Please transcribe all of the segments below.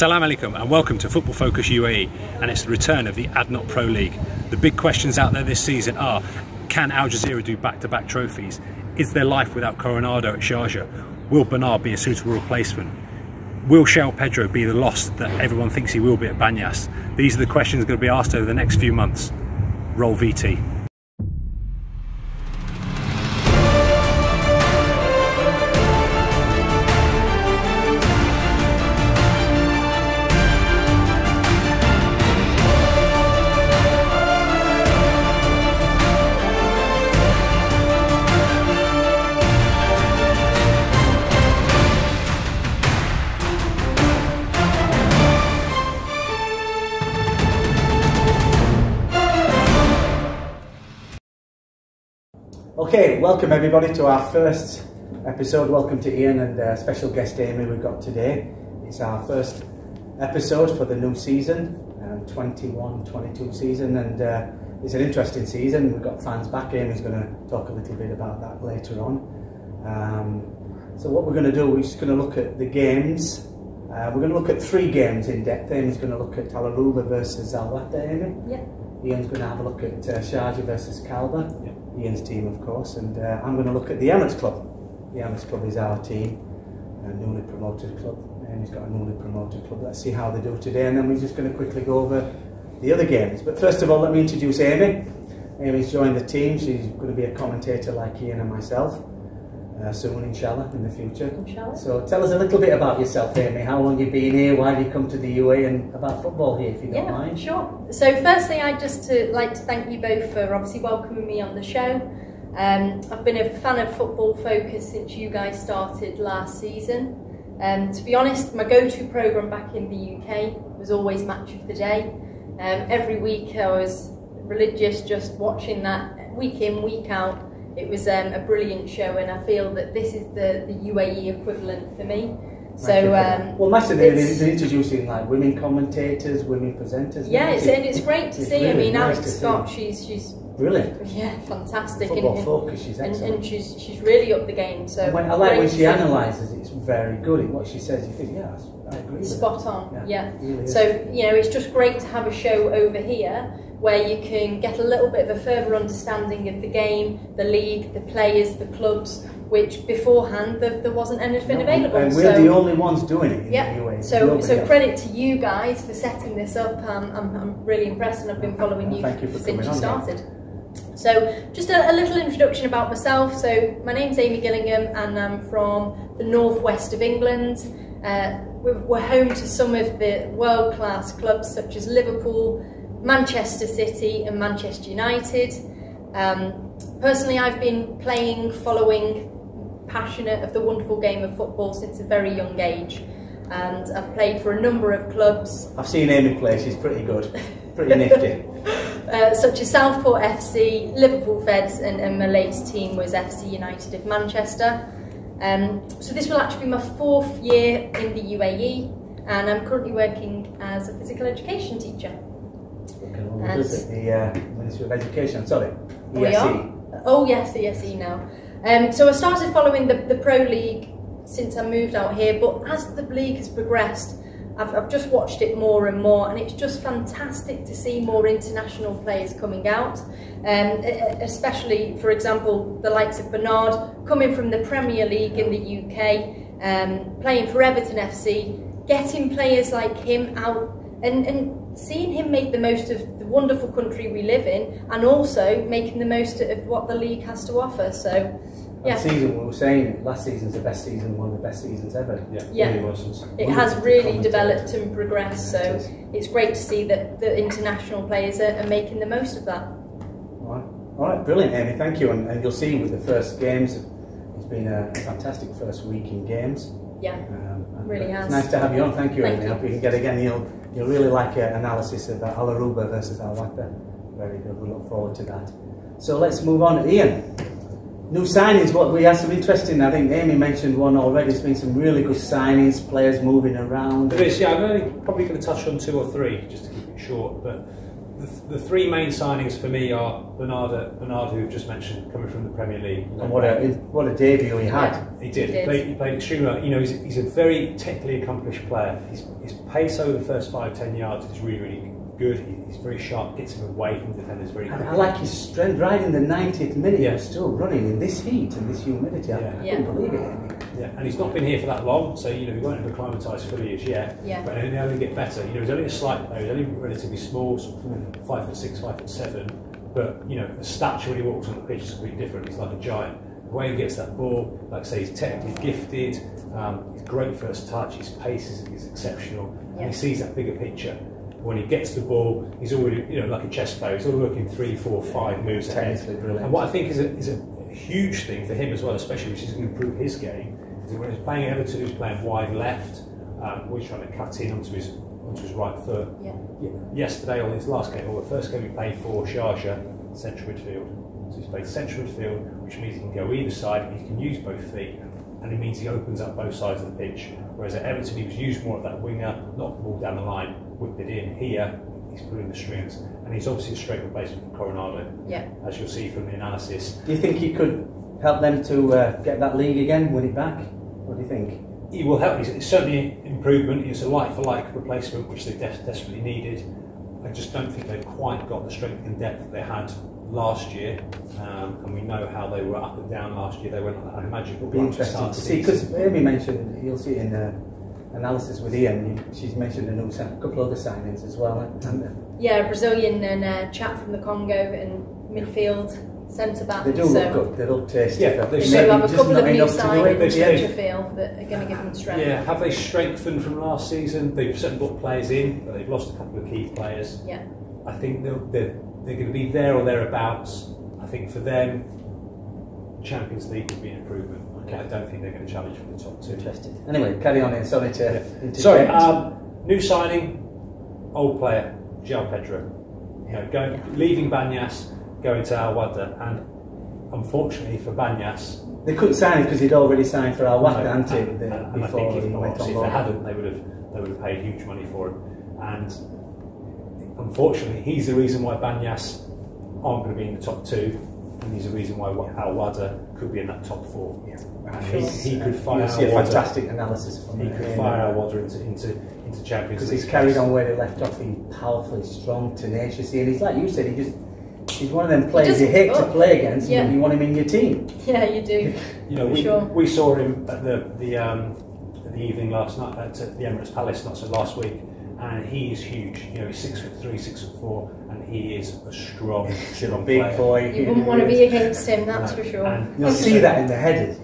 Salam alaikum and welcome to Football Focus UAE, and it's the return of the ADNOC Pro League. The big questions out there this season are: can Al Jazeera do back-to-back trophies? Is there life without Coronado at Sharjah? Will Bernard be a suitable replacement? Will João Pedro be the loss that everyone thinks he will be at Banyas? These are the questions going to be asked over the next few months. Roll VT. Okay, welcome everybody to our first episode. Welcome to Iain and special guest Amy we've got today. It's our first episode for the new season, 21-22 season, and it's an interesting season. We've got fans back. Amy's going to talk a little bit about that later on. So what we're going to do, we're just going to look at the games. We're going to look at 3 games in depth. Amy's going to look at Al Aruba versus Al Wahda, Amy. Yeah. Iain's going to have a look at Sharjah versus Kalba. Yeah. Iain's team, of course, and I'm going to look at the Emirates club. The Emirates club is our team, a newly promoted club, and he's got a newly promoted club. Let's see how they do today, and then we're just going to quickly go over the other games. But first of all, let me introduce Amy. Amy's joined the team. She's going to be a commentator like Iain and myself soon, inshallah, in the future. Inshallah. So tell us a little bit about yourself, Amy. How long you've been here? Why have you come to the UAE? And about football here, if you don't mind. Yeah, sure. So firstly, I'd just like to thank you both for obviously welcoming me on the show. I've been a fan of Football Focus since you guys started last season. To be honest, my go-to programme back in the UK was always Match of the Day. Every week I was religious, just watching that week in, week out. It was a brilliant show, and I feel that this is the UAE equivalent for me. So, well, massively, they're introducing like women commentators, women presenters. Yeah, it's great to see. Really, I mean, nice Alex Scott, she's brilliant. Yeah, fantastic. Football Focus, she's excellent. And she's really up the game. So I like when she analyses. It's very good in what she says. You think, yeah, I agree. Spot on. Yeah. Really so it's just great to have a show over here where you can get a little bit of a further understanding of the game, the league, the players, the clubs, which beforehand there wasn't anything available. And we're the only ones doing it in the UAE. So credit to you guys for setting this up. I'm really impressed, and I've been following you since you started. So just a little introduction about myself. So my name's Amy Gillingham, and I'm from the northwest of England. We're home to some of the world-class clubs such as Liverpool, Manchester City and Manchester United. Personally, I've been following, passionate of the wonderful game of football since a very young age, and I've played for a number of clubs. I've seen Amy play, she's pretty good, pretty nifty. Such as Southport FC, Liverpool Feds, and my latest team was FC United of Manchester. So this will actually be my 4th year in the UAE, and I'm currently working as a physical education teacher. And the Ministry of Education, sorry, we are? Oh yes, the ESE now. So I started following the Pro League since I moved out here, but as the league has progressed, I've just watched it more and more, and it's just fantastic to see more international players coming out, especially, for example, the likes of Bernard coming from the Premier League in the UK, playing for Everton FC, getting players like him out and seeing him make the most of the wonderful country we live in, and also making the most of what the league has to offer. So, yeah. That season, we were saying last season's the best season, one of the best seasons ever. Yeah. It has really developed and progressed. So it's great to see that the international players are making the most of that. All right, brilliant, Amy. Thank you. And you'll see with the first games, it's been a fantastic first week in games. Yeah, really has. It's nice to have you on. Thank you, Amy. I hope we can get again. You'll really like an analysis of Al Aruba versus Al Wahda. Very good. We look forward to that. So let's move on. Iain, new signings. What we had some interesting. I think Amy mentioned one already. There's been some really good signings. Players moving around. There is. Yeah, I'm only probably going to touch on 2 or 3 just to keep it short. But the three main signings for me are Bernard, who we've just mentioned, coming from the Premier League. And what a debut he had. He did. He played extremely well. You know, he's a very technically accomplished player. His pace over the first 5-10 yards is really, really good. He's very sharp, gets him away from defenders very quickly. I like his strength. Right in the 90th minute, he's still running in this heat and this humidity. I couldn't believe it. Yeah, and he's not been here for that long, so you know he won't have acclimatised fully as yet. Yeah. But he'll only get better. You know, he's only a slight player. He's only relatively small, sort of 5'6", 5'7". But you know, the stature when he walks on the pitch is completely different. He's like a giant. The way he gets that ball, like I say, he's technically gifted. He's great first touch. His pace is exceptional, and he sees that bigger picture. When he gets the ball, he's already, you know, like a chess player. He's already working 3, 4, 5 moves ahead. And what I think is a huge thing for him as well, especially which is going to improve his game, is when he's playing Everton, he's playing wide left, he's trying to cut in onto his right foot. Yesterday, on his last game, or the first game he played for Sharjah, central midfield. So he's played central midfield, which means he can go either side, he can use both feet, and it means he opens up both sides of the pitch. Whereas at Everton, he was used more of that winger, knocked the ball down the line, whipped it in. Here, he's pulling the strings, and he's obviously a straight replacement for Coronado. As you'll see from the analysis. Do you think he could help them to get that league again, win it back? What do you think? He will help. It's certainly an improvement. It's a like-for-like replacement, which they desperately needed. I just don't think they've quite got the strength and depth that they had last year, and we know how they were up and down last year. They went on a magical run. It'll be interesting to see, because Amy mentioned, you'll see it in the analysis with Iain, she's mentioned a couple other signings as well. Yeah, Brazilian and a chap from the Congo and midfield centre back. They do look good, they look tasty. They do have a couple of new signings, which I feel that are going to give them strength. Yeah, have they strengthened from last season? They've certainly got players in, but they've lost a couple of key players. Yeah. I think they're going to be there or thereabouts. I think for them, Champions League would be an improvement. I don't think they're going to challenge for the top 2. Interesting. Anyway, carry on. Sorry to Sorry, new signing, old player, João Pedro. You know, leaving Banyas, going to Al-Wahda, and unfortunately for Banyas, they couldn't sign him because he'd already signed for Al-Wahda, hadn't he? And I think if they hadn't, they would have paid huge money for him. And unfortunately, he's the reason why Banyas aren't going to be in the top 2. And he's the reason why Al-Wahda could be in that top 4. Yeah. He could fire. You'll see a fantastic analysis from him. He could fire Al-Wahda into Champions League. Because he's carried on where they left off. He's powerful, he's strong, tenacious, and he's like you said. He's one of them players you hate to play against. And you want him in your team. Yeah, you do. You know, we saw him at the evening last night at the Emirates Palace, not so last week. And he is huge. You know, he's 6'3", 6'4", and he is a strong big player. boy. You wouldn't want to be against him, that's for sure. And you'll see that in the headers.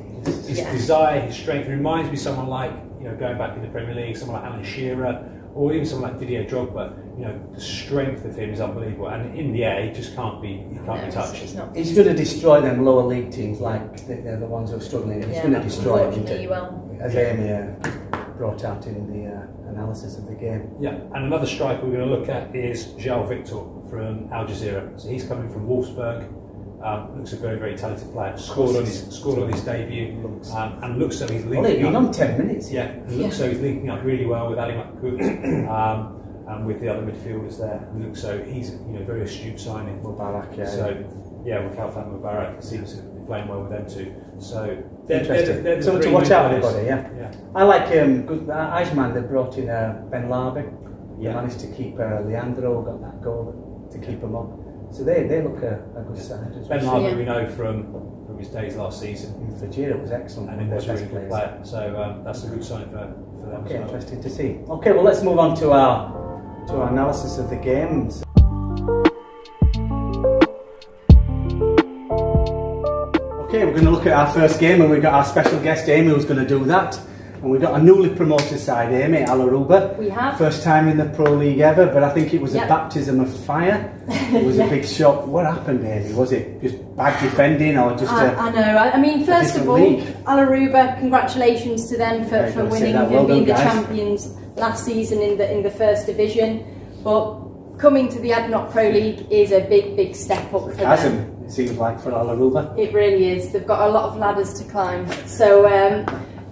His desire, his strength, reminds me of someone like, you know, going back in the Premier League, someone like Alan Shearer, or even someone like Didier Drogba. You know, the strength of him is unbelievable, and in the air, he just can't be touched. He's going to destroy them lower league teams, like they're the ones who are struggling. He's going to destroy them. As Amy brought out in the analysis of the game. Yeah, and another striker we're going to look at is João Victor from Al Jazeera. So he's coming from Wolfsburg. Looks a very, very talented player. Scored on his debut, and looks so he's linking up. He's been on 10 minutes. Yeah, and looks so he's linking up really well with Ali Makkout, and with the other midfielders there. And looks so he's very astute signing. Mubarak, with Kalfan Mubarak, seems to be playing well with them too. So interesting. So to watch out, everybody. Yeah. I like Eichmann. They brought in Ben Larby. They managed to keep Leandro, got that goal to keep him up. So they look a good side. Ben Larby we know from his days last season. In Fajira was excellent. And he was a really good player. So that's a good sign for them as well. Interesting to see. Okay, well let's move on to our analysis of the games. Okay, we're going to look at our first game, and we've got our special guest Amy who's going to do that. And we've got a newly promoted side, Amy, Al Aruba. We have. First time in the Pro League ever, but I think it was a baptism of fire. It was a big shock. What happened, Amy? Was it just bad defending or just I know. I mean, first of all, Al Aruba, congratulations to them for winning and being the champions last season in the first division. But coming to the ADNOC Pro League is a big step up for them. It seems like for Al Aruba. It really is. They've got a lot of ladders to climb. So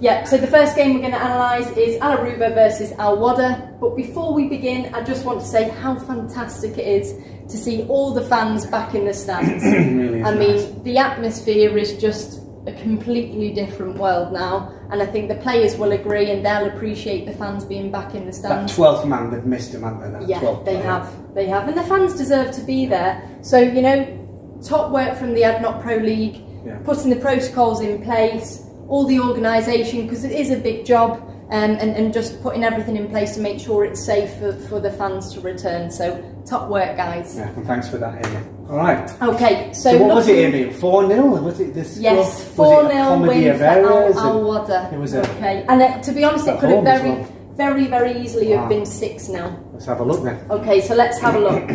Yeah, so the first game we're going to analyse is Al Aruba versus Al Wada. But before we begin, I just want to say how fantastic it is to see all the fans back in the stands. Really is nice. The atmosphere is just a completely different world now, and I think the players will agree and they'll appreciate the fans being back in the stands. That 12th man, they've missed him, haven't they? Yeah, they have, and the fans deserve to be there. So, you know, top work from the ADNOC Pro League, putting the protocols in place, all the organisation, because it is a big job, and just putting everything in place to make sure it's safe for the fans to return. So, top work, guys. Yeah, well, thanks for that, Amy. All right. Okay, so what was it, Amy? 4-0? Was it this? Yes, 4-0 win for Al Wada. It was okay, and to be honest, it could have very easily have been 6-0. Let's have a look then. Okay, so let's have a look.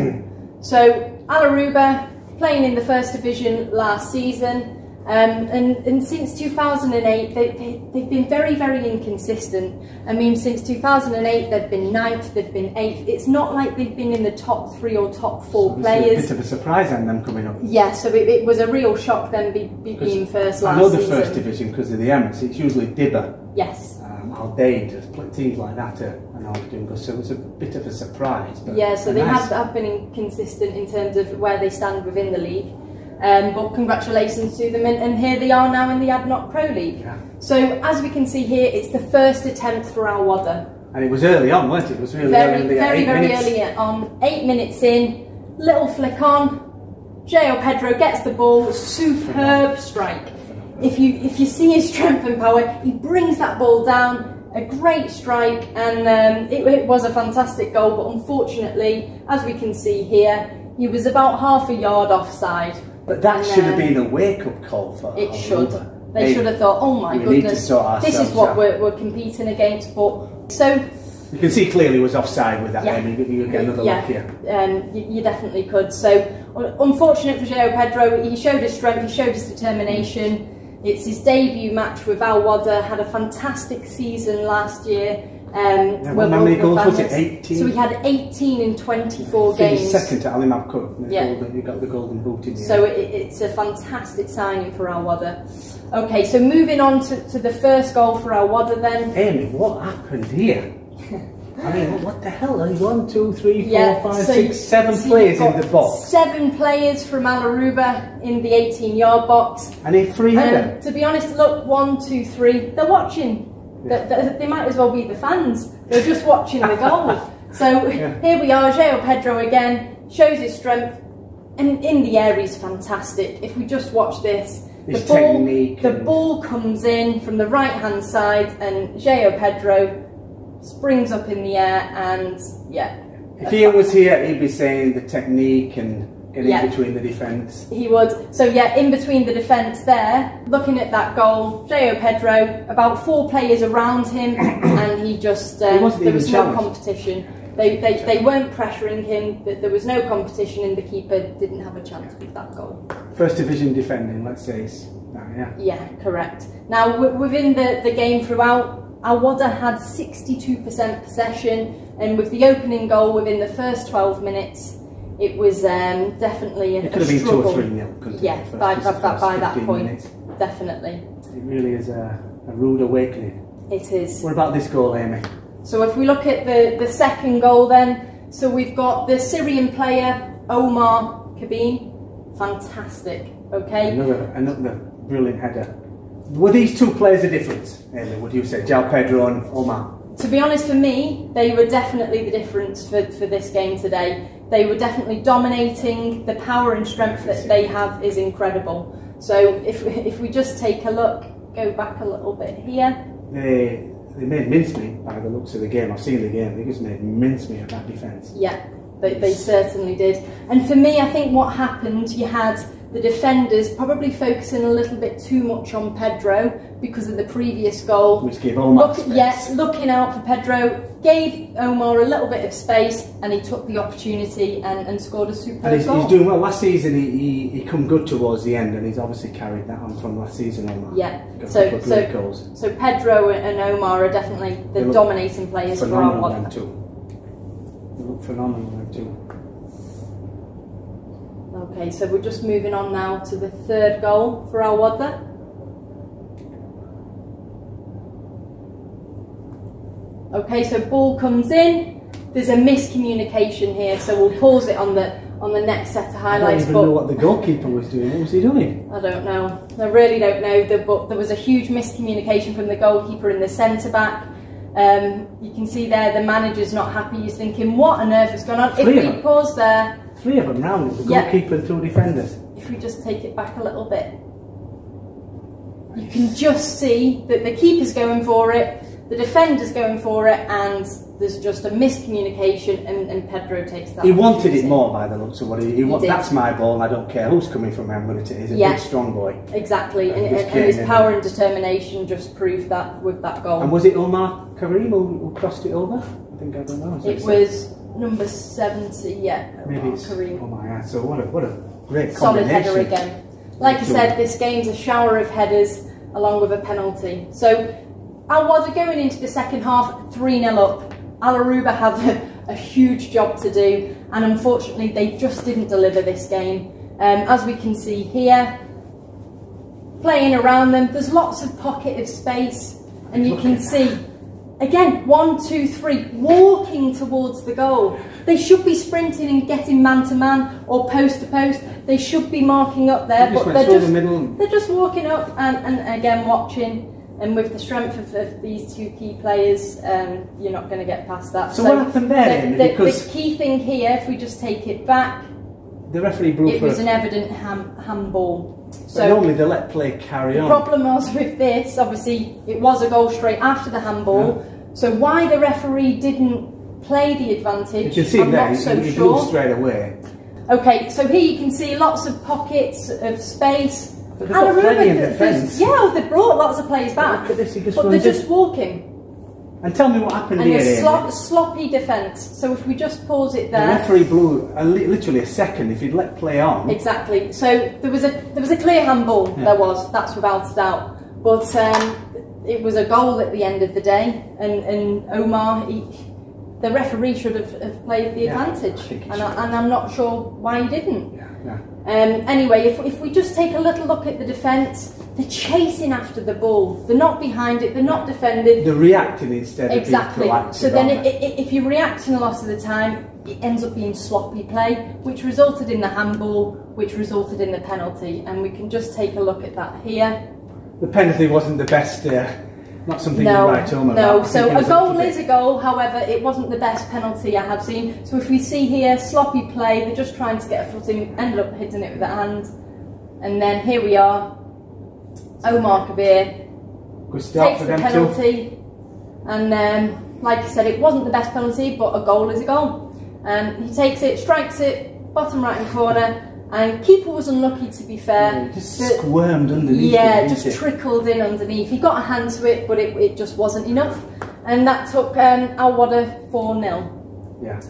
So Al Aruba playing in the first division last season. And since 2008, they've been very inconsistent. I mean, since 2008, they've been 9th, they've been 8th. It's not like they've been in the top 3 or top 4 players. It's a bit of a surprise on them coming up. Yeah, so it was a real shock them being first last season. I know the first division because of the Emirates. It's usually Dibba. Yes. Aldaid, teams like that are doing good. So it was a bit of a surprise. But yeah, so they have been inconsistent in terms of where they stand within the league. But congratulations to them, and here they are now in the ADNOC Pro League. Yeah. So as we can see here, it's the first attempt for Al Wada. And it was early on, wasn't it? It was really very early, very early on. 8 minutes in, little flick on. João Pedro gets the ball, superb strike. If you see his strength and power, he brings that ball down. A great strike, and it was a fantastic goal. But unfortunately, as we can see here, he was about half a yard offside. But that should have been a wake-up call for it. Should. They should have thought, oh my goodness, this is what we're competing against. But so you can see clearly he was offside with that. Yeah, you get another look here. You definitely could. So unfortunate for João Pedro. He showed his strength. He showed his determination. It's his debut match with Al Wada. Had a fantastic season last year. How many goals was it? 18? So we had 18 in 24 games. Second to Ali Mabcook. Yeah. You got the golden boot in the So it's a fantastic signing for Al Wada. Okay, so moving on to the first goal for Al Wada then. Amy, what happened here? I mean, what the hell? 1, 2, 3, 4, 5, 6, 7 players in the box. 7 players from Al Aruba in the 18-yard box. And a free header. To be honest, look, 1, 2, 3. They're watching. They might as well be the fans. They're just watching the goal. So here we are, João Pedro again, shows his strength, and in the air he's fantastic. If we just watch this, the ball comes in from the right hand side, and João Pedro springs up in the air, and if Iain was here, he'd be saying the technique and getting between the defence. He would. So in between the defence there, looking at that goal, João Pedro, about 4 players around him, and he just there was no competition. They weren't pressuring him. There was no competition, and the keeper didn't have a chance with that goal. First division defending, let's say. Yeah, correct. Now within the game throughout, Al Wada had 62% possession, and with the opening goal within the first 12 minutes, it was definitely a struggle. It could have been 2 or 3-0. Yeah, by that point, minutes. Definitely. It really is a rude awakening. It is. What about this goal, Amy? So if we look at the second goal then, so we've got the Syrian player, Omar Kabin. Fantastic, okay? Another brilliant header. Were these 2 players a difference, Amy, would you say? João Pedro and Omar? To be honest, for me, they were definitely the difference for this game today. They were definitely dominating. The power and strength that they have is incredible. So if we just take a look, go back a little bit here. They made mincemeat by the looks of the game. I've seen the game. They just made mincemeat of that defence. Yeah, they certainly did. And for me, I think what happened, you had the defenders probably focusing a little bit too much on Pedro because of the previous goal. Which gave Omar space. Yes, looking out for Pedro, gave Omar a little bit of space, and he took the opportunity and scored a superb goal. He's doing well. Last season he come good towards the end, and he's obviously carried that on from last season, Omar. Yeah, so Pedro and Omar are definitely the dominating players for Al Wada. They look phenomenal them too. Okay, so we're just moving on now to the third goal for Al Wada. Okay, so ball comes in. There's a miscommunication here, so we'll pause it on the next set of highlights. I don't even know what the goalkeeper was doing. What was he doing? I don't know. I really don't know. But there was a huge miscommunication from the goalkeeper and the centre back. You can see there the manager's not happy. He's thinking, what on earth has gone on? If we pause there. 3 of them round, the goalkeeper and 2 defenders. If we just take it back a little bit, you can just see that the keeper's going for it, the defender's going for it, and there's just a miscommunication, and Pedro takes that. He wanted it more by the looks of what he did. That's my ball, I don't care who's coming from him, but it is a big strong boy. Exactly, and his power and determination just proved that with that goal. And was it Omar Karim who crossed it over? I don't know. It was number 70, Maybe it's Karim. Oh my God, so what a great solid combination. header again. Like I said, this game's a shower of headers along with a penalty. So Al Wada going into the second half 3-0 up. Al Aruba have a huge job to do, and unfortunately they just didn't deliver this game. As we can see here, playing around them, there's lots of pocket of space, and you can see again 1, 2, 3 walking towards the goal. They should be sprinting and getting man to man or post to post. They should be marking up there, but they're just walking up and again watching. And with the strength of these 2 key players, you're not going to get past that. So what happened there? The key thing here, if we just take it back, the referee blew it was an evident handball. So normally they let play carry on. The problem was with this, obviously, it was a goal straight after the handball. So why the referee didn't play the advantage, you can see I'm there, not so he sure. blew straight away. Okay, so here you can see lots of pockets of space. But they've got plenty in defence. Yeah, they've brought lots of players back, Look at this, but they're just walking. And tell me what happened and here. And sloppy defence. So if we just pause it there. The referee blew literally a second. If he'd let play on. Exactly. So there was a clear handball. There was. That's without a doubt. But it was a goal at the end of the day, and Omar. The referee should have played the advantage, and I'm not sure why he didn't. Anyway, if we just take a little look at the defence, they're chasing after the ball. They're not behind it. They're not defending. They're reacting instead of being proactive. So then, if you're reacting a lot of the time, it ends up being sloppy play, which resulted in the handball, which resulted in the penalty. And we can just take a look at that here. The penalty wasn't the best. Not something you write home about. No, so a goal is a goal, however, it wasn't the best penalty I have seen. So if we see here, sloppy play, they're just trying to get a footing, ended up hitting it with their hand. And then here we are, Omar Kabir takes the penalty. And like I said, it wasn't the best penalty, but a goal is a goal. He takes it, strikes it, bottom right hand corner. And keeper was unlucky, to be fair. Yeah, just squirmed underneath. Yeah, just trickled in underneath. He got a hand to it, but it just wasn't enough. And that took Al Wada 4-0. Yeah.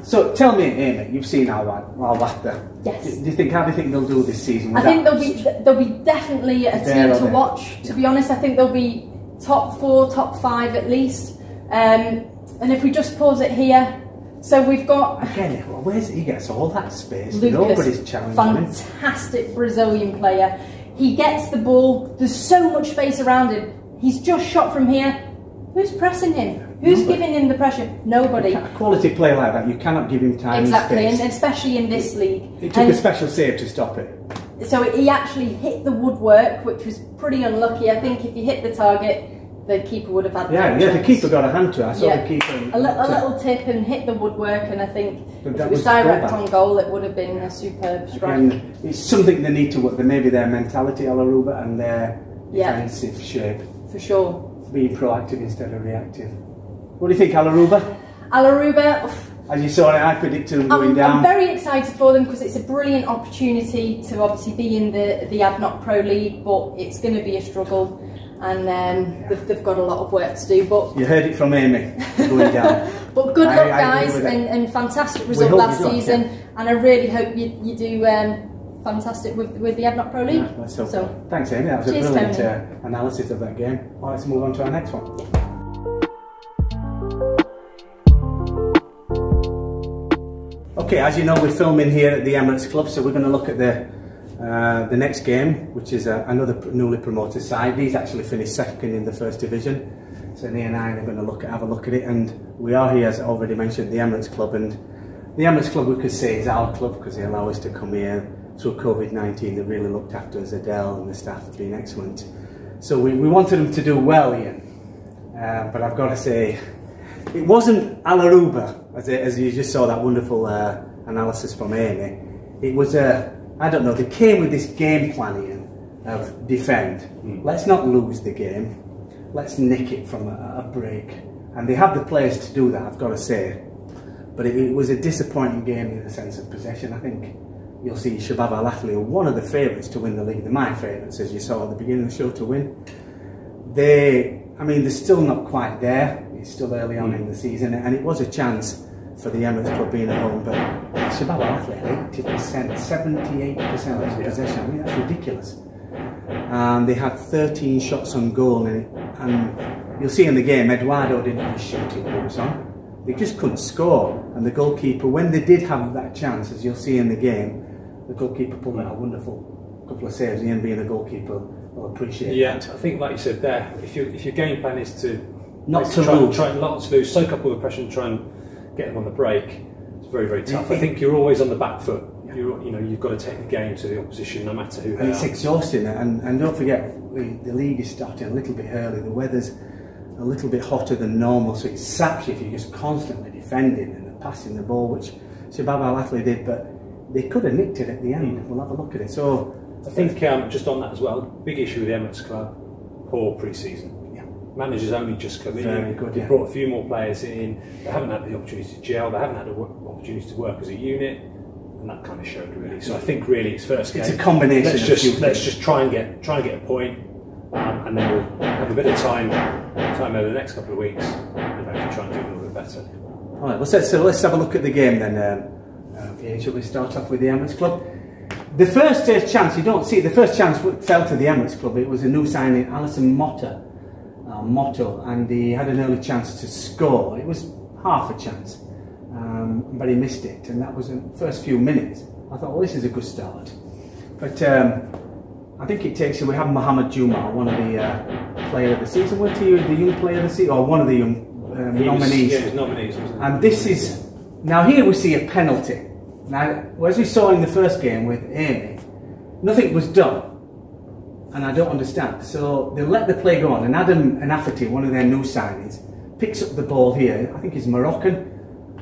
So tell me, Amy, you've seen Al Wada. Yes. How do you think they'll do this season? I think they'll be definitely a team to watch. To be honest, I think they'll be top 4, top 5 at least. And if we just pause it here. So we've got again. Where's he gets all that space? Lucas, nobody's challenging him. Fantastic Brazilian player. He gets the ball. There's so much space around him. He's just shot from here. Who's pressing him? Who's giving him the pressure? Nobody. A quality player like that, you cannot give him time. Exactly, and and especially in this league. It took a special save to stop it. So he actually hit the woodwork, which was pretty unlucky. I think if he hit the target, the keeper would have had. Yeah, the keeper got a hand to it. I saw the keeper. A little tip and hit the woodwork, and I think if it was direct on goal, it would have been a superb strike. Again, it's something they need to work. Maybe their mentality, Al Aruba, and their defensive shape. For sure. Being proactive instead of reactive. What do you think, Al Aruba? Al Aruba. As you saw it, I predicted them going down. I'm very excited for them because it's a brilliant opportunity to obviously be in the ADNOC Pro League, but it's going to be a struggle. And they've got a lot of work to do. But you heard it from Amy, going down. But good luck, guys, and fantastic result last season. And I really hope you do fantastic with the ADNOC Pro League. Yeah, let's hope so. Thanks, Amy. That was a brilliant analysis of that game. All right, let's move on to our next one. Okay, as you know, we're filming here at the Emirates Club, so we're going to look at the next game, which is another newly promoted side. These actually finished second in the first division. So Iain and I are going to have a look at it, and we are here, as I already mentioned, the Emirates Club, and the Emirates Club we could say is our club because they allow us to come here through COVID-19. They really looked after us. Adele and the staff have been excellent. So we wanted them to do well, Iain, but I've got to say, it wasn't Alaruba, as you just saw that wonderful analysis from Amy. It was I don't know, they came with this game plan, Iain, of defend. Let's not lose the game. Let's nick it from a break. And they have the players to do that, I've got to say. But it was a disappointing game in the sense of possession. I think you'll see Shabab Al Ahly are one of the favourites to win the league. They're my favourites, as you saw at the beginning of the show, to win. They're still not quite there. It's still early on in the season, and it was a chance for the Emirates Club being at home, but Shabab Al Ahly had 80%, 78% of possession. I mean, that's ridiculous. And they had 13 shots on goal, and you'll see in the game, Eduardo didn't have his shooting boots on. They just couldn't score, and the goalkeeper, when they did have that chance, as you'll see in the game, the goalkeeper pulled out a wonderful couple of saves. Iain, being a goalkeeper, will appreciate that. I think, like you said there, if your game plan is to try and not to lose, soak up all the pressure and try and get them on the break, it's very, very tough. I think you're always on the back foot. You've got to take the game to the opposition, no matter who they are. It's exhausting, and don't forget, the league is starting a little bit early. The weather's a little bit hotter than normal, so it saps you if you're just constantly defending and passing the ball, which Shabab Al Ahly did, but they could have nicked it at the end. We'll have a look at it. So I think just on that as well, big issue with the Emirates Club, poor pre-season. Managers only just come in. Very good, They brought a few more players in. They haven't had the opportunity to gel. They haven't had the opportunity to work as a unit, and that kind of showed really. So I think really it's first game. It's a combination. Let's just try and get a point, and then we'll have a bit of time over the next couple of weeks, and hopefully try and do a little bit better. All right. Well, so let's have a look at the game then. Shall we start off with the Emirates Club? The first chance, you don't see it, the first chance fell to the Emirates Club. It was a new signing, Alison Motto, and he had an early chance to score. It was half a chance, but he missed it, and that was the first few minutes. I thought, well, this is a good start. But I think it takes, we have Mohamed Juma, one of the player of the season, weren't he the young player of the season, or one of the young nominees. He was nominees, wasn't he? And this is, now here we see a penalty. Now, as we saw in the first game with Amy, nothing was done, and I don't understand. So they let the play go on, and Adam Anafati, one of their new signings, picks up the ball here. I think he's Moroccan.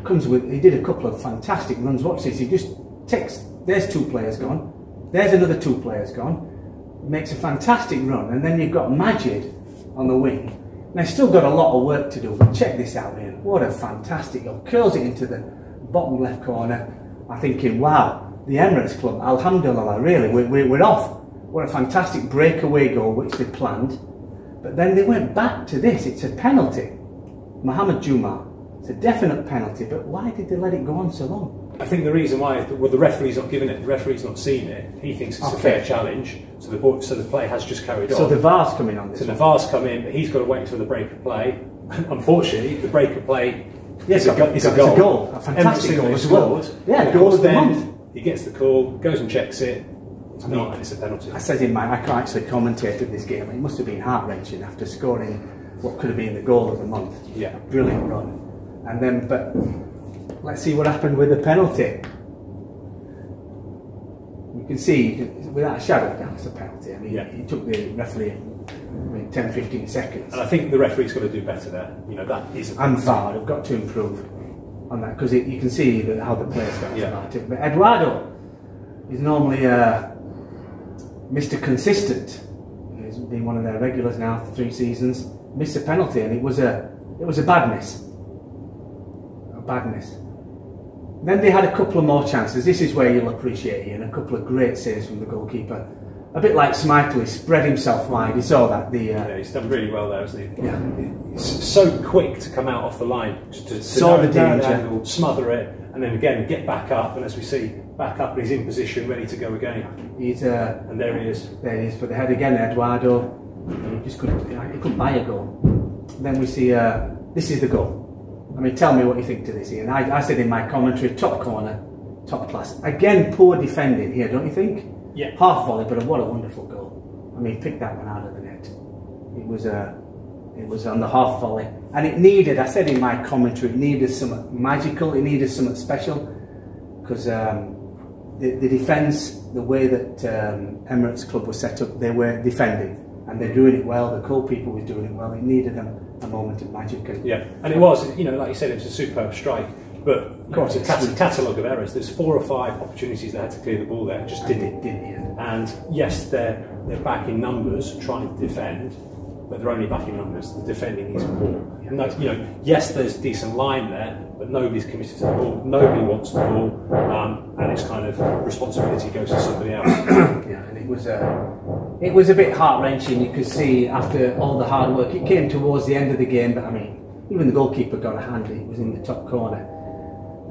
He did a couple of fantastic runs. Watch this. He just takes. There's 2 players gone. There's another 2 players gone. Makes a fantastic run, and then you've got Majid on the wing. Now, he's still got a lot of work to do. But check this out here. What a fantastic goal! Curls it into the bottom left corner. I'm thinking, wow, the Emirates Club, alhamdulillah, really, we're off. What a fantastic breakaway goal, which they planned. But then they went back to this. It's a penalty. Mohamed Juma, it's a definite penalty, but why did they let it go on so long? I think the reason why, well, the referee's not giving it, the referee's not seen it, he thinks it's a fair challenge, so the play has just carried on. So the VAR's coming on this. So the VAR's come in, but he's got to wait until the break of play. Unfortunately, the break of play is a goal. A fantastic goal as well. Yeah, goal of the month. He gets the call, goes and checks it. It's not, and it's a penalty. I said I actually commentated this game. It must have been heart-wrenching after scoring what could have been the goal of the month. Yeah, brilliant run. And then, but let's see what happened with the penalty. You can see, without a shadow of doubt, it's a penalty. I mean, he took the referee 10-15 seconds. And I think the referee's got to do better there. That is a penalty. And VAR have got to improve on that, because you can see how the players felt about it. But Eduardo is normally Mr. Consistent. He's been one of their regulars now for 3 seasons. Missed a penalty, and it was a bad miss. A bad miss. Then they had a couple of more chances. This is where you'll appreciate it, and a couple of great saves from the goalkeeper. A bit like Schmeichel, he spread himself wide. You saw that. He's done really well there, hasn't he? Yeah. He's so quick to come out off the line, to saw the danger, angle, smother it, and then again get back up. And as we see, back up, and he's in position, ready to go again. And there he is. There he is for the head again, Eduardo. He couldn't buy a goal. Then we see this is the goal. I mean, tell me what you think to this, Iain. I said in my commentary, top corner, top class. Again, poor defending here, don't you think? Yeah. Half volley, but what a wonderful goal. I mean, pick that one out of the net. It It was on the half volley, and it needed, I said in my commentary, it needed something magical, it needed something special, because the defence, the way that Emirates club was set up, they were defending, and they're doing it well, the goalkeeper was doing it well, it needed a moment of magic. Yeah, and it was, you know, like you said, it was a superb strike, but of course it's a catalogue of errors. There's 4 or 5 opportunities they had to clear the ball there, just didn't. And yes, they're back in numbers trying to defend, but they're only back in numbers. The defending is poor. And that, you know, yes, there's a decent line there, but nobody's committed to the ball. Nobody wants the ball, and it's kind of responsibility goes to somebody else. Yeah, and it was a bit heart wrenching. You could see after all the hard work, it came towards the end of the game. But I mean, even the goalkeeper got a hand. It was in the top corner,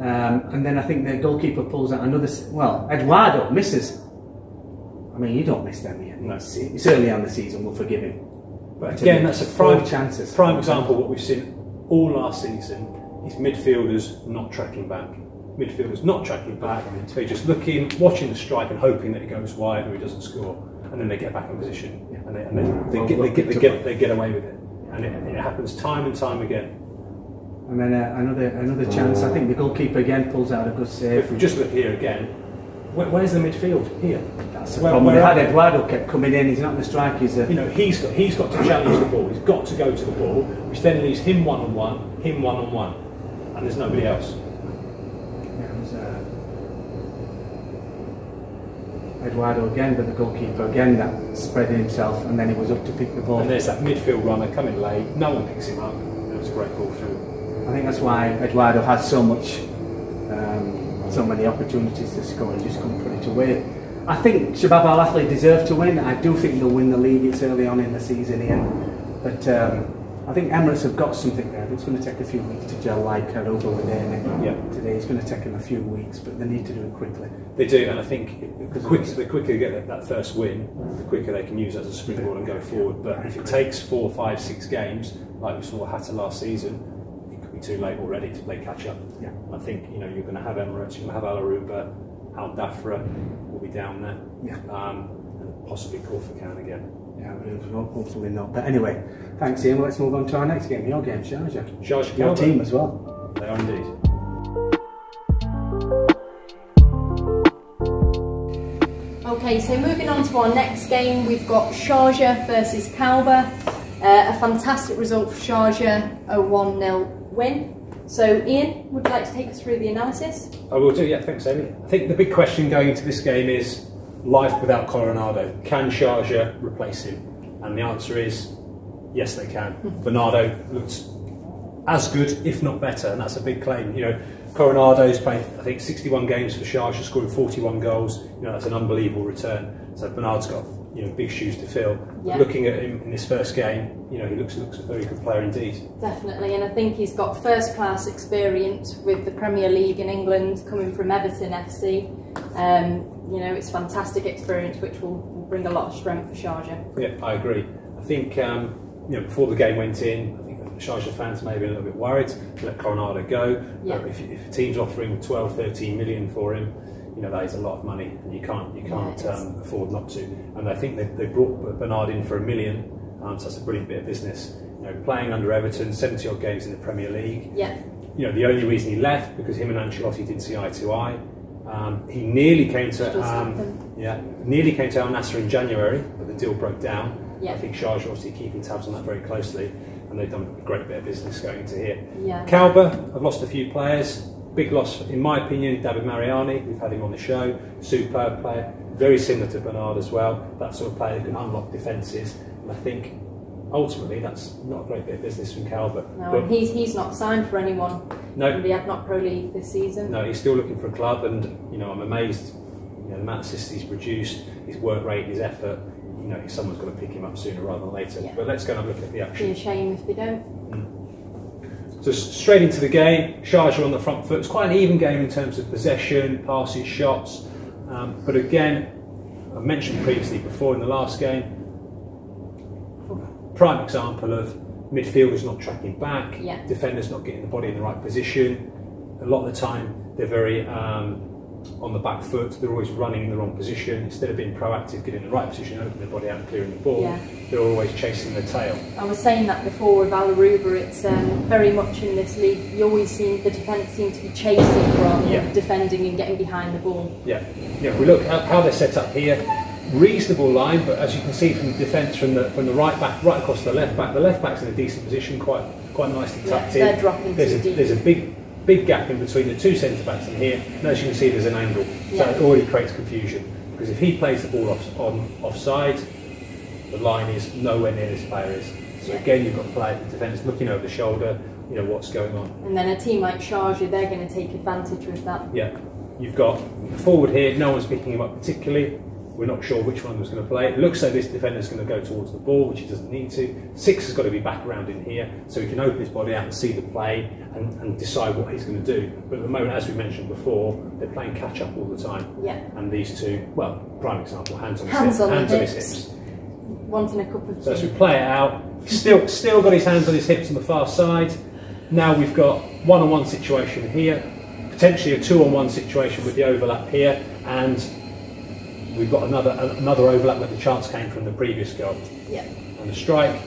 and then I think the goalkeeper pulls out another. Well, Eduardo misses. I mean, you don't miss them yet. No. It's early on the season. We'll forgive him. But again, that's a prime example of what we've seen all last season is midfielders not tracking back. Midfielders not tracking back, they're just looking, watching the strike and hoping that it goes wide or he doesn't score, and then they get back in position and they get away with it, and it happens time and time again. And then another chance. I think the goalkeeper again pulls out a good save. If we just look here again, where's the midfield here? That's the problem. They had Eduardo kept coming in. He's not the striker. He's you know, he's got to challenge the ball. He's got to go to the ball, which then leaves him one-on-one, and there's nobody else. Yeah, it was Eduardo again, but the goalkeeper again that spread himself, and then he was up to pick the ball. And there's that midfield runner coming late. No one picks him up. It was a great ball through. I think that's why Eduardo had so many opportunities to score and just couldn't put it away. I think Shabab Al Ahly deserve to win. I do think they'll win the league. It's early on in the season here, but I think Emirates have got something there. It's going to take a few weeks to gel like over with Iain. Yeah. Today it's going to take them a few weeks, but they need to do it quickly. They do, and I think the quicker they get that first win, the quicker they can use it as a springboard and go forward. But if it takes 4, 5, 6 games, like we saw Hatta last season, too late already to play catch up. Yeah. I think, you know, you're going to have Emirates, you're going to have Al Aruba, Al Dafra will be down there, and possibly Corsican again. Yeah, hopefully not. But anyway, thanks Iain. Let's move on to our next game. Your game, Sharjah. Sharjah, your team as well. They are indeed. Okay, so moving on to our next game, we've got Sharjah versus Kalba. A fantastic result for Sharjah, a 1-0 win. So Iain, would you like to take us through the analysis? I will do, yeah, thanks Amy. I think the big question going into this game is life without Coronado. Can Sharjah replace him? And the answer is yes, they can. Bernardo looks as good, if not better, and that's a big claim. You know, Coronado's played, I think, 61 games for Sharjah, scoring 41 goals. You know, that's an unbelievable return. So Bernard's got, you know, big shoes to fill. Yeah. Looking at him in this first game, you know, he looks a very good player indeed. Definitely, and I think he's got first-class experience with the Premier League in England, coming from Everton FC. You know, it's fantastic experience, which will bring a lot of strength for Sharjah. Yeah, I agree. I think, you know, before the game went in, I think Sharjah fans may have been a little bit worried to let Coronado go. Yeah. If a team's offering 12, 13 million for him, you know, that is a lot of money, and you can't afford not to. And I think they brought Bernard in for $1 million, so that's a brilliant bit of business. You know, playing under Everton, 70 odd games in the Premier League. Yeah. You know, the only reason he left because him and Ancelotti didn't see eye to eye. He nearly came to Al Nassr in January, but the deal broke down. Yeah. I think Sharjah obviously keeping tabs on that very closely, and they've done a great bit of business going into here. Yeah. Kalba have lost a few players. Big loss, in my opinion, David Mariani. We've had him on the show. Superb player, very similar to Bernard as well. That sort of player who can unlock defences. And I think ultimately that's not a great bit of business from Kalba. No, and he's not signed for anyone in the ADNOC Pro League this season. No, he's still looking for a club, and you know, I'm amazed. You know, the amount of assists he's produced, his work rate, his effort. You know, someone's got to pick him up sooner rather than later. Yeah. But let's go and have a look at the action. It'd be a shame if they don't. So straight into the game, Sharjah on the front foot. It's quite an even game in terms of possession, passes, shots. But again, I mentioned previously before in the last game, prime example of midfielders not tracking back, defenders not getting the body in the right position. A lot of the time they're very on the back foot. They're always running in the wrong position. Instead of being proactive, getting in the right position, opening their body out and clearing the ball, they're always chasing the tail. I was saying that before with Al-Aruba, it's very much in this league, you always see the defence seem to be chasing rather than defending and getting behind the ball. Yeah, if we look at how they're set up here, reasonable line, but as you can see from the defence from the right back right across the left back's in a decent position, quite nicely tucked in. They're dropping too deep. There's a big gap in between the two centre backs in here, and as you can see there's an angle, so it already creates confusion, because if he plays the ball offside, the line is nowhere near this player is. So again, you've got the defenders looking over the shoulder, you know what's going on. And then a team like Sharjah, they're going to take advantage with that. Yeah, you've got the forward here, no one's picking him up particularly. We're not sure which one was going to play. It looks like this defender's going to go towards the ball, which he doesn't need to. Six has got to be back around in here, so he can open his body out and see the play and decide what he's going to do. But at the moment, as we mentioned before, they're playing catch up all the time. Yeah. And these two, well, prime example, hands on his hips. Wanting a cup of tea. So as we play it out, still got his hands on his hips on the far side. Now we've got one-on-one situation here, potentially a two-on-one situation with the overlap here, and we've got another overlap where the chance came from the previous goal. Yeah. And the strike,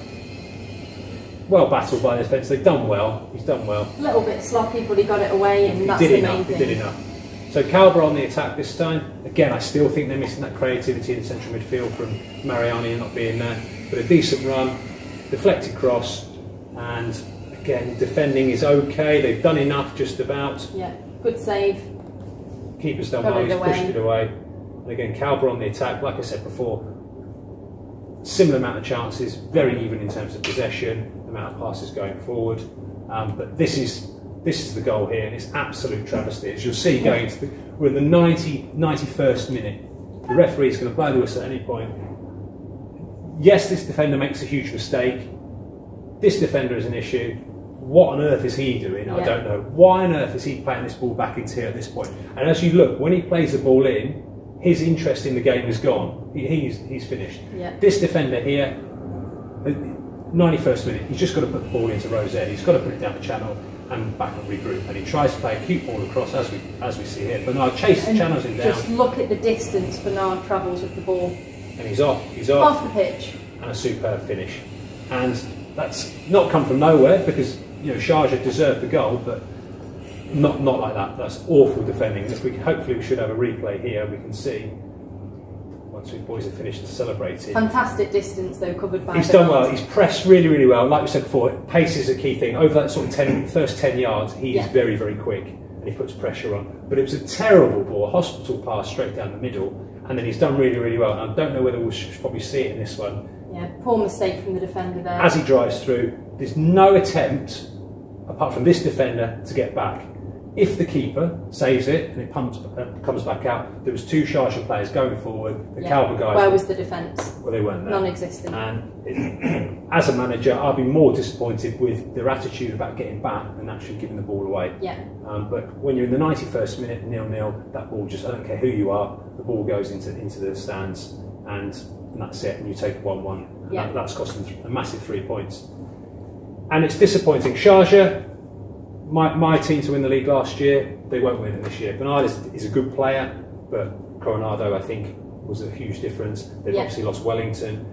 well battled by the defence. They've done well. He's done well. A little bit sloppy, but he got it away, and that's the main thing. He did enough. So Calber on the attack this time. Again, I still think they're missing that creativity in central midfield from Mariani not being there. But a decent run, deflected cross, and again, defending is okay. They've done enough, just about. Yeah, good save. Keeper's done well. He's pushed it away. And again, Calber on the attack, like I said before, similar amount of chances, very even in terms of possession, amount of passes going forward. But this is the goal here, and it's absolute travesty. As you'll see, we're in the 91st minute. The referee is going to blow the whistle at any point. Yes, this defender makes a huge mistake. This defender is an issue. What on earth is he doing? I don't know. Why on earth is he playing this ball back into here at this point? And as you look, when he plays the ball in, his interest in the game is gone. He's finished. Yeah. This defender here, 91st minute, he's just got to put the ball into Rosette. He's got to put it down the channel and back and regroup. And he tries to play a cute ball across, as we see here. Bernard chases, channels him down. Just look at the distance Bernard travels with the ball. And he's off. Off the pitch. And a superb finish. And that's not come from nowhere, because Sharjah deserved the goal, but not like that. That's awful defending. Hopefully we should have a replay here. We can see once we boys have finished celebrating. Fantastic distance though, covered by. He's done well. He's pressed really well. Like we said before, pace is a key thing. Over that sort of first 10 yards, he is very quick, and he puts pressure on. But it was a terrible ball, a hospital pass straight down the middle, and then he's done really well. And I don't know whether we should probably see it in this one. Yeah, poor mistake from the defender there. As he drives through, there's no attempt, apart from this defender, to get back. If the keeper saves it and it comes back out, there was two Sharjah players going forward. The Calber guys. Where was the defence? Well, they weren't there. Non-existent. And as a manager, I'd be more disappointed with their attitude about getting back than actually giving the ball away. Yeah. But when you're in the 91st minute, 0-0, that ball just, I don't care who you are, the ball goes into the stands, and that's it. And you take 1-1. Yeah. That's cost them a massive 3 points. And it's disappointing. Sharjah, my team to win the league last year, they won't win it this year. Bernard is a good player, but Coronado, I think, was a huge difference. They've obviously lost Wellington,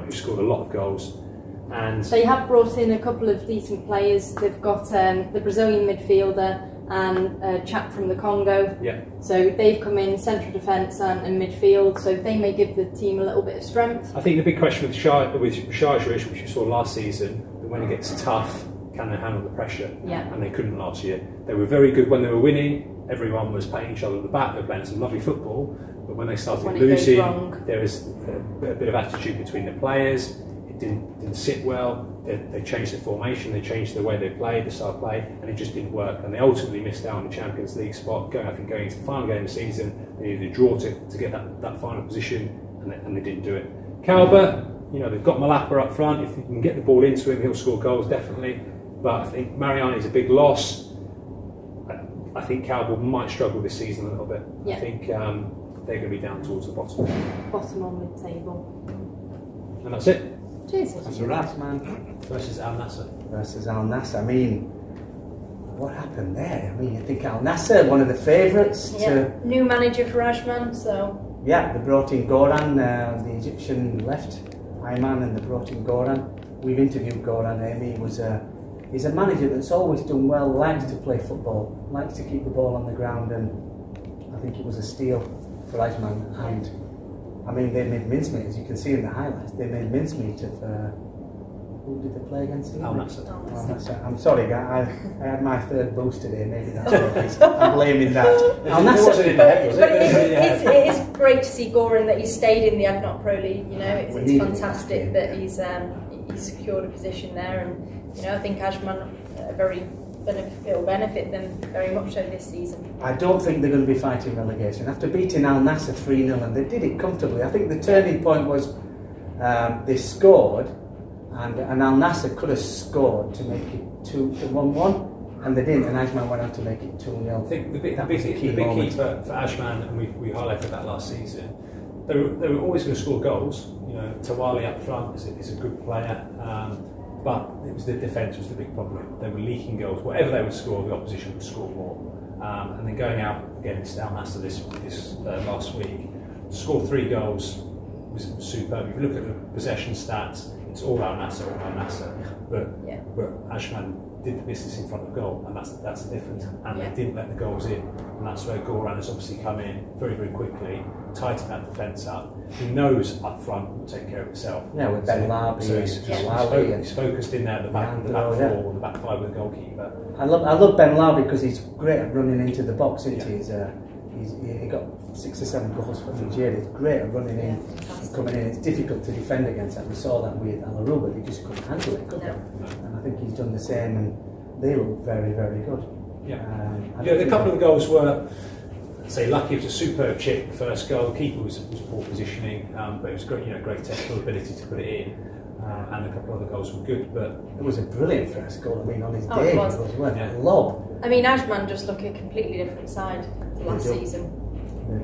who scored a lot of goals. And they have brought in a couple of decent players. They've got the Brazilian midfielder and a chap from the Congo. Yeah. So they've come in central defence and midfield, so they may give the team a little bit of strength. I think the big question with Sharjah is, which we saw last season, that when it gets tough, can they handle the pressure? Yeah. And they couldn't last year. They were very good when they were winning. Everyone was paying each other on the back. They were playing some lovely football. But when they started losing, there was a bit of attitude between the players. It didn't sit well. They changed the formation. They changed the way they played, the style of play, and it just didn't work. And they ultimately missed out on the Champions League spot. Going into the final game of the season, they needed to draw to get that final position, and they didn't do it. Calber, they've got Malapa up front. If you can get the ball into him, he'll score goals definitely. But I think Mariani is a big loss. I think Calber might struggle this season a little bit. Yeah. I think they're going to be down towards the bottom. Bottom on mid-table. And that's it. Cheers. That's a wrap, man. Versus Al Nassr. Versus Al Nassr. I mean, what happened there? I mean, you think Al Nassr, one of the favourites. New manager for Ajman, so. Yeah, they brought in Goran, the Egyptian left Iain, and they brought in Goran. We've interviewed Goran. He's a manager that's always done well, likes to play football, likes to keep the ball on the ground, and I think it was a steal for Ajman. And I mean, they made mincemeat, as you can see in the highlights. They made mincemeat of. Who did they play against? Al Nassr. I'm sorry, I had my third boost today. Maybe that's what it is. I'm blaming that. Al Nassr. But it is great to see Goran that he's stayed in the Adnot Pro League. You know, it's fantastic that he's secured a position there, and you know, I think Ajman it'll benefit them very much so this season. I don't think they're going to be fighting relegation after beating Al Nassr 3-0, and they did it comfortably. I think the turning point was they scored. And Al Nassr could have scored to make it 1-1, and they didn't, and Ajman went on to make it 2-0. I think the big key for Ajman, and we highlighted that last season, they were always going to score goals. You know, Tawali up front is a good player, but it was the defence was the big problem. They were leaking goals. Whatever they would score, the opposition would score more. And then going out against Al Nassr this last week, to score 3 goals was superb. If you look at the possession stats, it's all Al Nassr, but Ajman did the business in front of goal, and that's the difference. And they didn't let the goals in, and that's where Goran has obviously come in very, very quickly, tightened that defence up. He knows up front will take care of itself. Yeah, with Ben Larby, so he's focused in there at the back, the back 4, the back 5 with the goalkeeper. I love Ben Larby because he's great at running into the box, isn't he? He got 6 or 7 goals for Nigeria. He's great at running in and coming in. It's difficult to defend against that. We saw that with Al Aruba. They just couldn't handle it, could they? And I think he's done the same, and they look very, very good. A couple of the goals were, say, lucky. It was a superb chip, the first goal. The keeper was poor positioning, but it was great, great technical ability to put it in. And a couple of other goals were good, but it was a brilliant first goal. I mean, on his day, it was worth a lob. I mean, Ajman just look a completely different side to last season.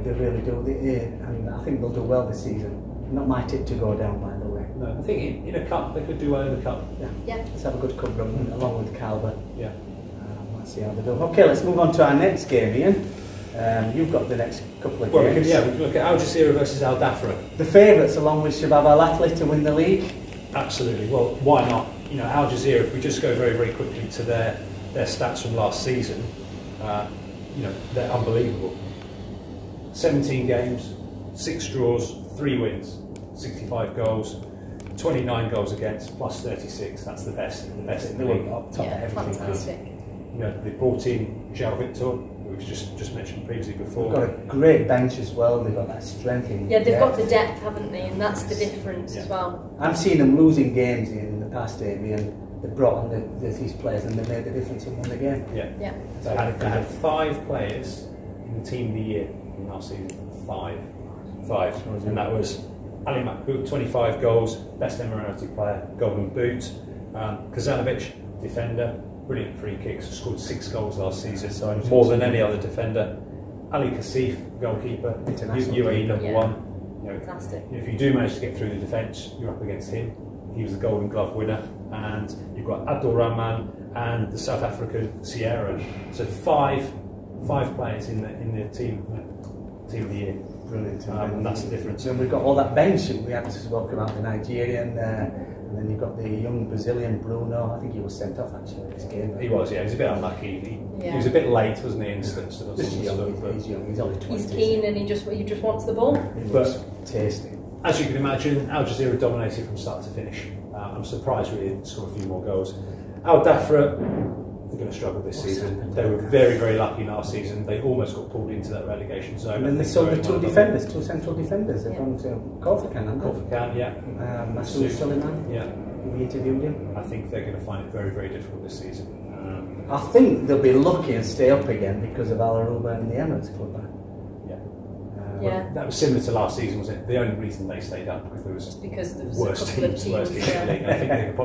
They really do, and I think they'll do well this season. Not my tip to go down, by the way. No, I think in a cup they could do well in the cup. Yeah. Let's have a good cup run along with Calvert. Yeah. Let's see how they do. Okay, let's move on to our next game, Ian. You've got the next couple of games. We can look at Al Jazeera versus Al Dhafra. The favourites, along with Shabab Al Athli, to win the league. Absolutely. Well, why not? Al Jazeera. If we just go very, very quickly to their stats from last season, they're unbelievable. 17 games, 6 draws, 3 wins, 65 goals, 29 goals against, plus 36. That's the best in the league. Up top of everything. Fantastic. They brought in João Victor, who was just mentioned previously before. They've got a great bench as well. They've got that strength in. Yeah, they've got the depth, haven't they? And that's the difference as well. I'm seeing them losing games in the past, Amy, and they brought on these players and they made the difference and won the game. Yeah. They had 5 players in the team of the year in last season. 5. And that was Ali Makhout, 25 goals, best Emirati player, golden boot. Kazanovic, defender, brilliant free kicks, scored 6 goals last season, more than any other defender. Ali Kasif, goalkeeper, UAE number 1. Fantastic. If you do manage to get through the defence, you're up against him. He was the Golden Glove winner, and you've got Abdul Rahman and the South African Sierra. So 5 players in the team of the year. Brilliant. And that's the difference. And we've got all that bench. We had to talk about the Nigerian, and then you've got the young Brazilian Bruno. I think he was sent off actually this game. He was, He was a bit unlucky. He was a bit late, wasn't he? He's young. He's only 20. He's keen and he just wants the ball. But tasty. As you can imagine, Al Jazeera dominated from start to finish. I'm surprised we didn't score a few more goals. Al Dhafra, they're going to struggle this season. They were very, very lucky last season. They almost got pulled into that relegation zone. And then they sold the 2 defenders, 2 central defenders. They've gone to Korfakan, haven't they? Korfakan, Masoud Suleiman. We interviewed him. I think they're going to find it very, very difficult this season. I think they'll be lucky and stay up again because of Al Aruba and the Emirates club. Well, that was similar to last season, was it? The only reason they stayed up because there was worse teams in the league. And I think they could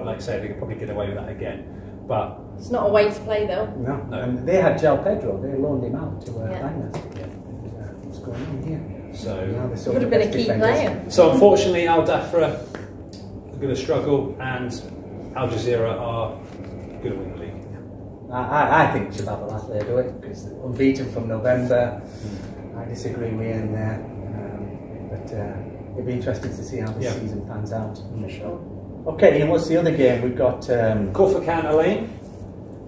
probably get away with that again. But it's not a way to play though. No. And they had João Pedro. They loaned him out to Bangers. What's going on here? So would have been a key player. So unfortunately, Al Dhafra are going to struggle, and Al Jazeera are going to win the league. I think Shabab Al-Ahli will do it because they're unbeaten from November. I disagree with Iain there, but it'll be interesting to see how this season pans out. For sure. Okay, Iain, what's the other game? We've got Corfacan, Iain.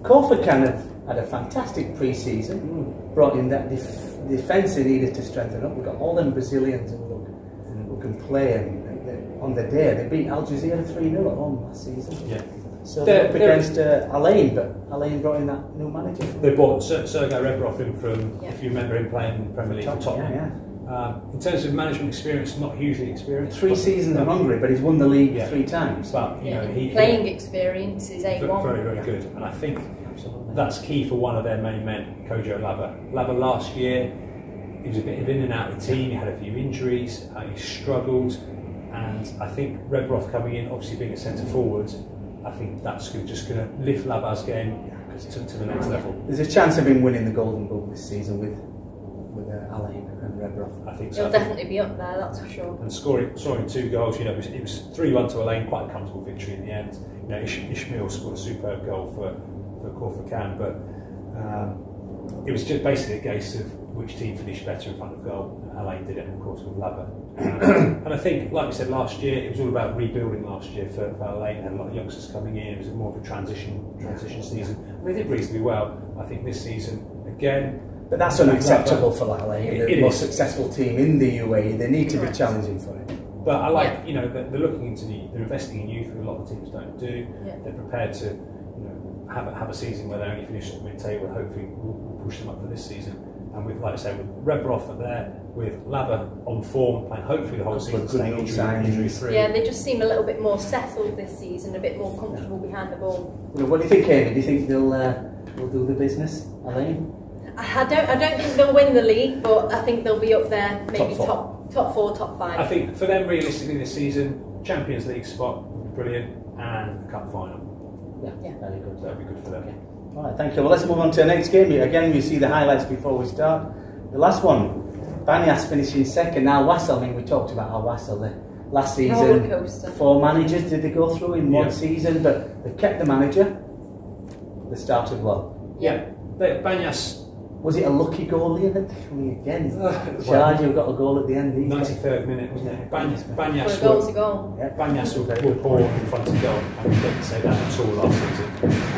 Corfacan have had a fantastic pre-season. Brought in that defence they needed to strengthen up. We've got all them Brazilians who can play, and on the day they beat Al Jazeera 3-0 at home last season. Yeah. So they're up against Alain, but Alain brought in that new manager. They bought Sergei Rebrov in from, if you remember him playing in the Premier League for Tottenham. In terms of management experience, not hugely experienced. 3 seasons in Hungary, but he's won the league 3 times. But you know, playing experience is A1. Very, very good, and I think that's key for one of their main men, Kojo Laba. Laba last year, he was a bit in and out of the team. He had a few injuries. He struggled, and I think Rebrov coming in, obviously being a centre forward, I think that's just going to lift Laba's game to the next level. There's a chance of him winning the Golden Boot this season with Alain and Rebrov. I think so. He'll definitely be up there, that's for sure. And scoring 2 goals, you know, it was 3-1 to Alain, quite a comfortable victory in the end. You know, Ishmael scored a superb goal for Corfacan, but it was just basically a case of which team finished better in front of goal. Alain did it, of course, with Laba. And I think, like we said last year, it was all about rebuilding last year for Alain. Had a lot of youngsters coming in. It was more of a transition season. And they did reasonably well. I think this season, again. But that's unacceptable for Alain, the most successful team in the UAE. They need to be challenging for it. But I like, you know, they're looking into they're investing in youth, which a lot of teams don't do. They're prepared to, you know, have a season where they only finish at the mid-table. Hopefully, we'll push them up for this season. And with, like I say, with Rebrov there, with Laba on form, playing hopefully the whole season, staying injury-free. Yeah, they just seem a little bit more settled this season, a bit more comfortable behind the ball. What do you think, Amy? Do you think they'll do the business, Alain? I don't think they'll win the league, but I think they'll be up there, maybe top 4, top 5. I think for them, realistically, this season, Champions League spot would be brilliant, and the cup final. Yeah, very good. That would be good for them. Okay. All right, thank you. Well, let's move on to the next game. Again, we see the highlights before we start. The last one, Banyas finishing second. Now, Wassel, I mean, we talked about how Wassel last season, 4 managers did they go through in one season, but they kept the manager. They started well. Yeah, Banyas. Was it a lucky goal, Iain? Again, Sharjah got a goal at the end. 93rd minute, wasn't it? Banyas were poor in front of goal, and we didn't say that at all last season.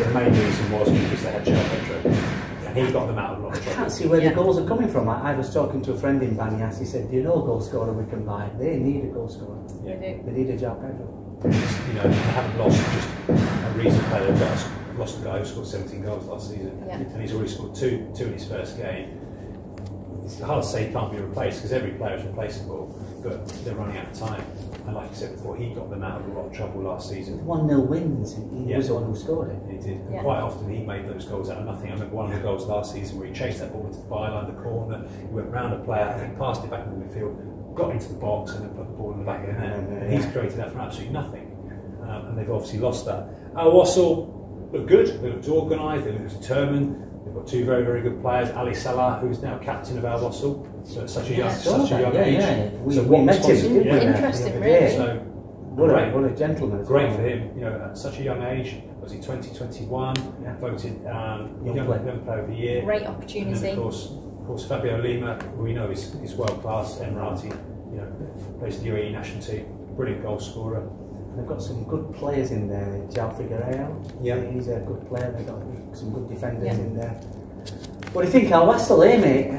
The main reason was because they had João Pedro, and he got them out of a lot of trouble. I can't see where the goals are coming from. I was talking to a friend in Banyas. He said, "Do you know a goal scorer we can buy? They need a goal scorer. They do. They need a João Pedro." You know, they haven't lost just a reason player. They've lost a guy who scored 17 goals last season, and he's already scored two in his first game. It's hard to say he can't be replaced because every player is replaceable, but they're running out of time. And like I said before, he got them out of a lot of trouble last season. 1-0 wins, he was the one who scored it. He did. And quite often he made those goals out of nothing. I remember one of the goals last season where he chased that ball into the byline, the corner, he went round a player, I think passed it back in the midfield, got into the box and then put the ball in the back of the net. And he's created that from absolutely nothing. And they've obviously lost that. Al Wassel looked good, they looked organised, they looked determined. They've got 2 very, very good players. Ali Salah, who's now captain of Al Wassel, so at such a young age. So We met him. Interesting, really. So what a gentleman. Great for him, you know, at such a young age. Was he 2021? Voted young player of the year. Great opportunity. And of course, Fabio Lima, who we know is world class, Emirati, you know, plays the UAE national team, brilliant goal scorer. They've got some good players in there. João Figueiredo, he's a good player. They've got some good defenders in there. What do you think, Al Wassel, mate?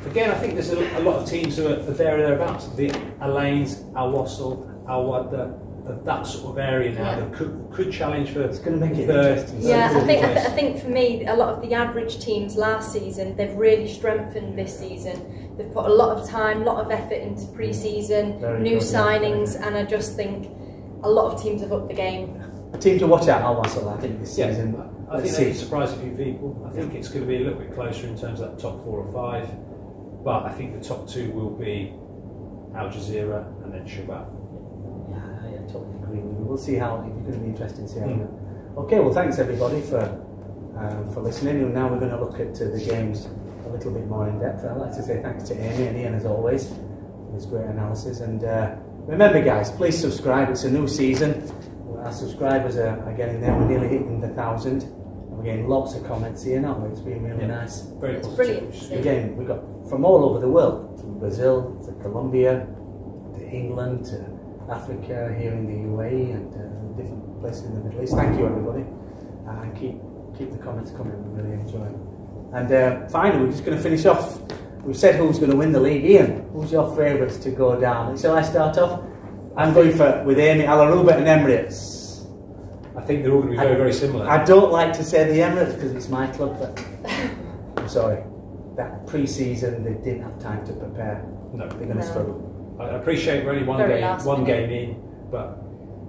Again, I think there's a lot of teams who are there or thereabouts. The Alains, Al Wassel, Al Wadda, that sort of area now that could challenge for. It's going to make it interesting. Yeah, I think for me, a lot of the average teams last season, they've really strengthened this season. They've put a lot of time, a lot of effort into pre-season, new signings, and I just think a lot of teams have upped the game. A team to watch out, Al Wassel, I think, this season. I think they can surprise a few people. I think it's going to be a little bit closer in terms of that top 4 or 5, but I think the top 2 will be Al Jazeera and then Shabab. Yeah, I totally agree with you. We'll see how it's going to be interesting to see how. Okay, well, thanks everybody for listening. And now we're going to look at the games a little bit more in depth. I'd like to say thanks to Amy and Iain as always for his great analysis. And remember, guys, please subscribe. It's a new season. Our subscribers are getting there. We're nearly hitting the 1,000. And We're getting lots of comments here now. It's been really nice. Very It's positive. brilliant. Again, we got from all over the world, from Brazil to Colombia to England to Africa, here in the UAE and different places in the Middle East. Thank you, everybody, and keep the comments coming. We really enjoy them. And finally, we're just going to finish off. We've said who's going to win the league. Iain, who's your favourites to go down? Shall I start off? I'm going with Amy, Alaruba and Emirates. I think they're all going to be very, very similar. I don't like to say the Emirates because it's my club, but I'm sorry. That pre-season, they didn't have time to prepare. No, they're going to struggle. I appreciate we're only one game in, but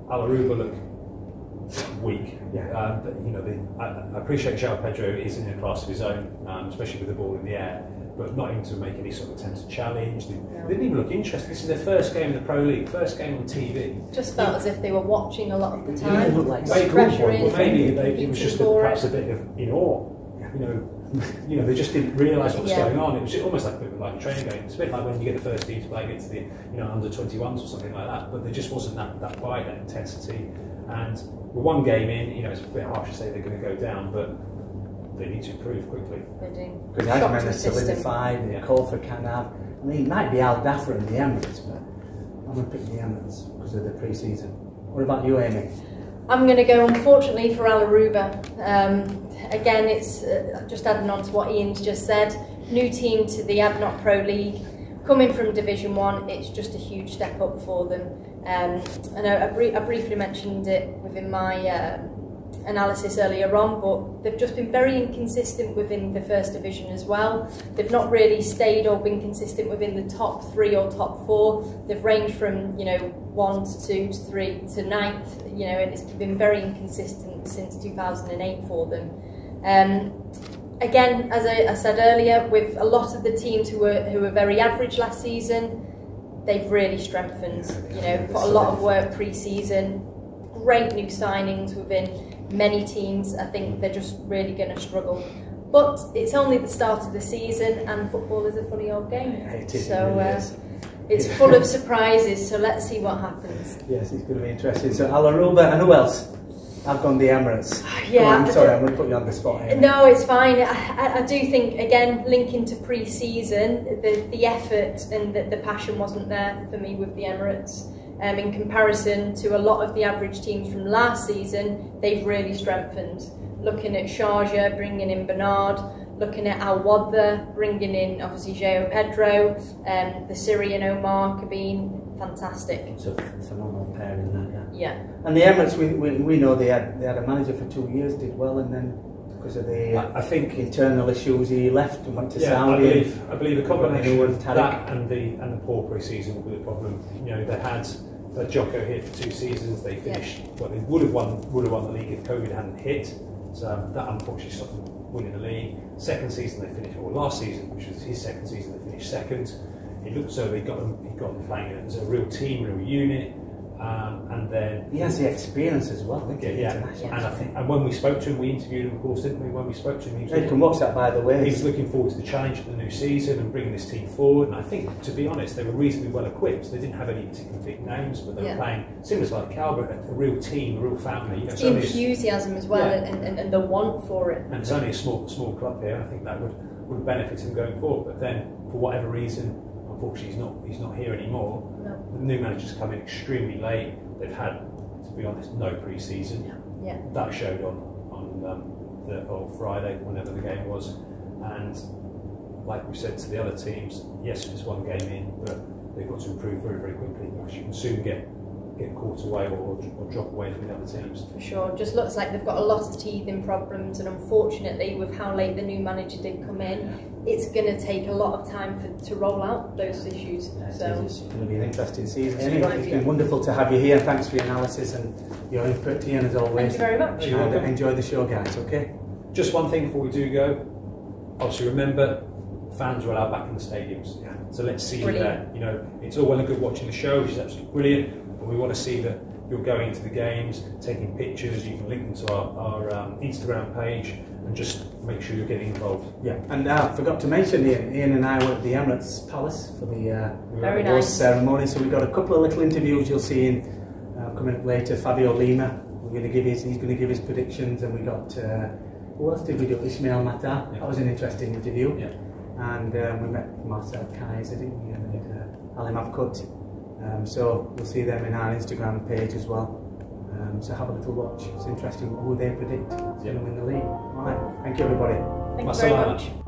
Alaruba look weak. Yeah. But, you know, I appreciate João Pedro is in a class of his own, especially with the ball in the air. But not even to make any sort of attempt to challenge. They didn't even look interested. This is their first game in the Pro League, first game on TV. Just felt as if they were watching a lot of the time. They looked like maybe it was just perhaps a bit of in awe. You know, they just didn't realise what was going on. It was almost like a bit like a training game. It's a bit like when you get the first team to play against the under 21s or something like that. But there just wasn't that fight, that intensity. And with one game in, it's a bit harsh to say they're going to go down, but they need to improve quickly. They do. Because Ajman is solidified, the Kofa can have. I mean, it might be Al Dafra in the Emirates, but I'm going to pick the Emirates because of the pre-season. What about you, Amy? I'm going to go, unfortunately, for Alaruba. Again, it's just adding on to what Iain's just said. New team to the ADNOC Pro League. Coming from Division 1, it's just a huge step up for them. I know I briefly mentioned it within my analysis earlier on, but they've just been very inconsistent within the first division as well. They've not really stayed or been consistent within the top 3 or top 4. They've ranged from 1 to 2 to 3 to 9th, and it's been very inconsistent since 2008 for them. Again, as I said earlier, with a lot of the teams who were very average last season, they've really strengthened. Put a lot of work pre-season. Great new signings within many teams. I think they're just really going to struggle. But it's only the start of the season, and football is a funny old game. It's full of surprises, so let's see what happens. Yes, it's going to be interesting. So Alaruba, and who else? I've gone the Emirates. Yeah, I'm sorry, I'm going to put you on the spot here. No, it's fine. I do think, again, linking to pre-season, the effort and the passion wasn't there for me with the Emirates. In comparison to a lot of the average teams from last season, they've really strengthened. Looking at Sharjah, bringing in Bernard, looking at Al Wadda, bringing in obviously João Pedro, the Syrian Omar Kabin, fantastic. It's a phenomenal pairing, that. Yeah. And the Emirates, we know they had a manager for 2 years, did well, and then because of the I think internal issues, he left and went to Saudi. I believe a combination of that and the poor pre-season will be the problem. They had Jocko here for 2 seasons. They finished. Well, they would have won the league if COVID hadn't hit. So that unfortunately stopped them winning the league. Second season they finished, or last season, which was his second season, they finished second. It looked as though he got them playing as a real team, real unit. And then he has the experience as well. And when we spoke to him, we interviewed him, of course, didn't we? When we spoke to him, you can watch that, by the way. He was looking forward to the challenge of the new season and bringing this team forward. And I think, to be honest, they were reasonably well equipped. They didn't have any particular big names, but they were playing similar to like Calvert, a real team, a real family. The enthusiasm as well, and the want for it. And it's only a small club here. I think that would benefit him going forward. But then, for whatever reason, unfortunately, he's not here anymore. No. The new manager's come in extremely late. They've had, to be honest, no pre-season. Yeah. That showed on Friday, whenever the game was. And like we said to the other teams, yes, it's one game in, but they've got to improve very, very quickly, because you can soon get caught away or drop away from the other teams. For sure. Just looks like they've got a lot of teething problems, and unfortunately, with how late the new manager did come in, it's going to take a lot of time to roll out those issues. So it's going to be an interesting season. Anyway, it's been wonderful to have you here. Thanks for your analysis and your input, Iain, as always. Thank you very much. And enjoy the show, guys. Okay. Just one thing before we do go. Obviously, remember, fans are allowed back in the stadiums. Yeah. So let's see you there. It's all well and good watching the show, which is absolutely brilliant, but we want to see that you're going to the games, taking pictures. You can link them to our Instagram page, and just make sure you're getting involved. Yeah, and I forgot to mention, Iain and I were at the Emirates Palace for the nice ceremony, so we've got a couple of little interviews you'll see coming up later. Fabio Lima, he's going to give his predictions, and we got Who else did we do? Ismail Mata. Yeah. That was an interesting interview. Yeah. And we met Marcel Kaiser, didn't we? And Ali Mavkut. So we'll see them in our Instagram page as well. So have a little watch. It's interesting who they predict is going to win the league. All right. Thank you, everybody. Thank you very much.